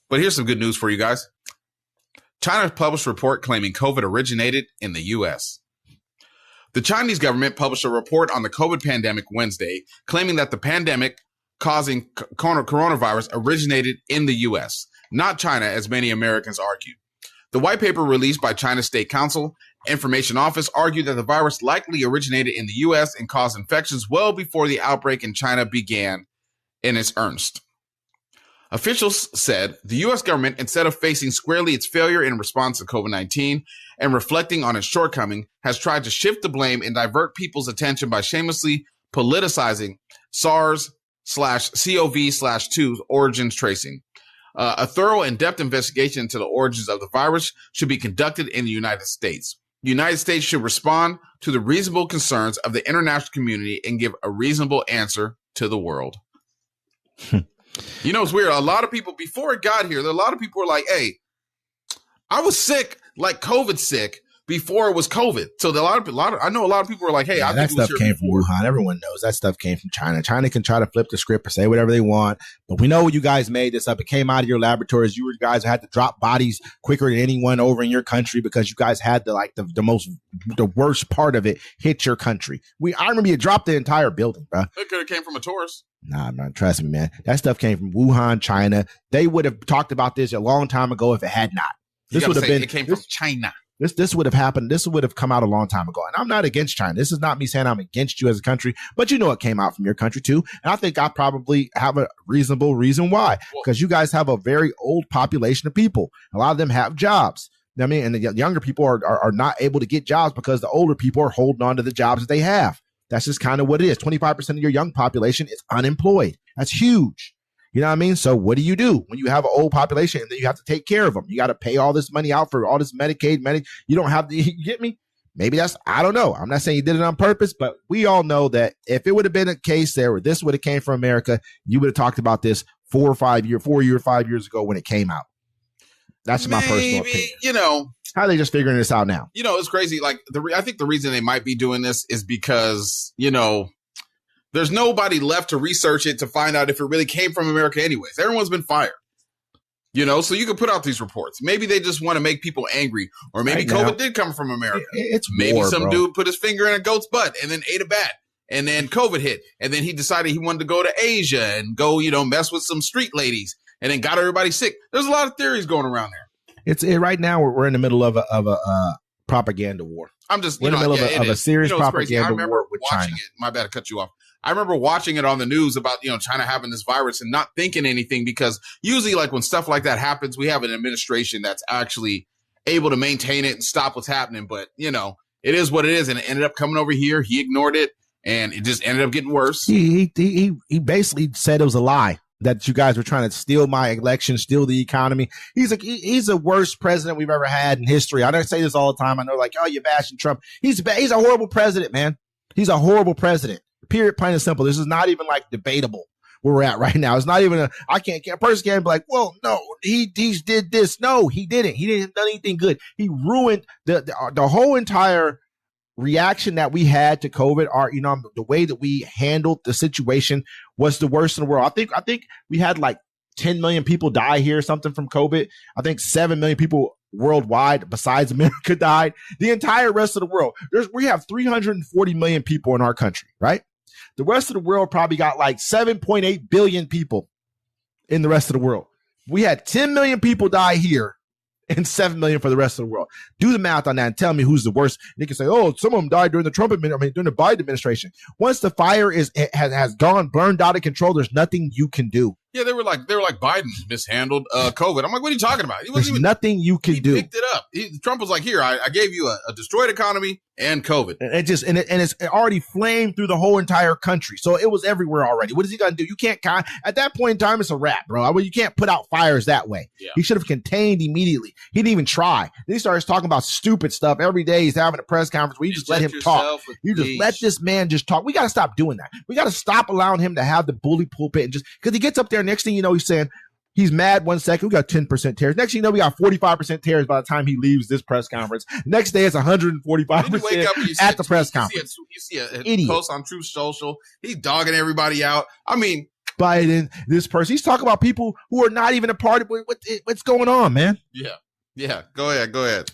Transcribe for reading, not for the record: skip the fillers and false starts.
But here's some good news for you guys. China published a report claiming COVID originated in the U.S. The Chinese government published a report on the COVID pandemic Wednesday, claiming that the pandemic causing coronavirus originated in the U.S., not China, as many Americans argue. The white paper released by China's State Council Information Office argued that the virus likely originated in the U.S. and caused infections well before the outbreak in China began in its earnest. Officials said the U.S. government, instead of facing squarely its failure in response to COVID-19 and reflecting on its shortcoming, has tried to shift the blame and divert people's attention by shamelessly politicizing SARS/CoV/2 origins tracing. A thorough and in-depth investigation into the origins of the virus should be conducted in the United States. The United States should respond to the reasonable concerns of the international community and give a reasonable answer to the world. You know, it's weird. A lot of people, before it got here, a lot of people were like, hey, I was sick, like COVID sick, before it was COVID. So I know a lot of people were like, hey, I think that stuff came from Wuhan. Everyone knows that stuff came from China. China can try to flip the script or say whatever they want, but we know you guys made this up. It came out of your laboratories. You guys had to drop bodies quicker than anyone over in your country because you guys had the worst part of it hit your country. I remember you dropped the entire building, bro. It could have came from a tourist. Nah, man, trust me, man. That stuff came from Wuhan, China. They would have talked about this a long time ago if it had not. This would have been. It came from China. This would have happened. This would have come out a long time ago. And I'm not against China. This is not me saying I'm against you as a country, but you know it came out from your country too. And I think I probably have a reasonable reason why. Because you guys have a very old population of people. A lot of them have jobs. I mean, and the younger people are not able to get jobs because the older people are holding on to the jobs that they have. That's just kind of what it is. 25% of your young population is unemployed. That's huge. You know what I mean? So what do you do when you have an old population and then you have to take care of them? You got to pay all this money out for all this Medicaid. You don't have to, you get me? Maybe I don't know. I'm not saying you did it on purpose, but we all know that if it would have been a case there where this would have came from America, you would have talked about this 4 or 5 years ago when it came out. That's my personal opinion. You know, how are they just figuring this out now? You know, it's crazy. Like I think the reason they might be doing this is because, you know, there's nobody left to research it to find out if it really came from America anyways. Everyone's been fired. You know, so you can put out these reports. Maybe they just want to make people angry, or maybe COVID did come from America. It's maybe some dude put his finger in a goat's butt and then ate a bat, and then COVID hit, and then he decided he wanted to go to Asia and go, you know, mess with some street ladies, and then got everybody sick. There's a lot of theories going around there. Right now we're in the middle of a propaganda war. I'm just in the middle of a serious propaganda war with China. My bad to cut you off. I remember watching it on the news about, you know, China having this virus and not thinking anything, because usually like when stuff like that happens, we have an administration that's actually able to maintain it and stop what's happening. But, you know, it is what it is. And it ended up coming over here. He ignored it and it just ended up getting worse. He basically said it was a lie that you guys were trying to steal my election, steal the economy. He's the worst president we've ever had in history. I don't say this all the time. I know, like, oh, you're bashing Trump. He's a horrible president, man. He's a horrible president. Period, plain and simple. This is not even like debatable where we're at right now. It's not even a person can't be like, well, no, he did this. No, he didn't. He didn't do anything good. He ruined the whole entire reaction that we had to COVID. The way that we handled the situation was the worst in the world. I think we had like 10 million people die here, something from COVID. I think 7 million people worldwide besides America died. The entire rest of the world, we have 340 million people in our country, right? The rest of the world probably got like 7.8 billion people in the rest of the world. We had 10 million people die here and 7 million for the rest of the world. Do the math on that and tell me who's the worst. They can say, oh, some of them died during the during the Biden administration. Once the fire has burned out of control, there's nothing you can do. Yeah, they were like Biden mishandled COVID. I'm like, what are you talking about? There's nothing you can do. He picked it up. Trump was like, here, I gave you a destroyed economy and COVID. And it's already flamed through the whole entire country. So it was everywhere already. What is he going to do? You can't, at that point in time, it's a wrap, bro. I mean, you can't put out fires that way. Yeah. He should have contained immediately. He didn't even try. Then he starts talking about stupid stuff. Every day he's having a press conference where you just let him talk. You just let this man just talk. We got to stop doing that. We got to stop allowing him to have the bully pulpit and just, because he gets up there, next thing you know, he's saying, he's mad 1 second. We got 10% tears. Next thing you know, we got 45% tears by the time he leaves this press conference. Next day, it's 145% at the press conference. You see a post on Truth Social. He's dogging everybody out. I mean, Biden, this person. He's talking about people who are not even a part of what's going on, man. Yeah. Go ahead.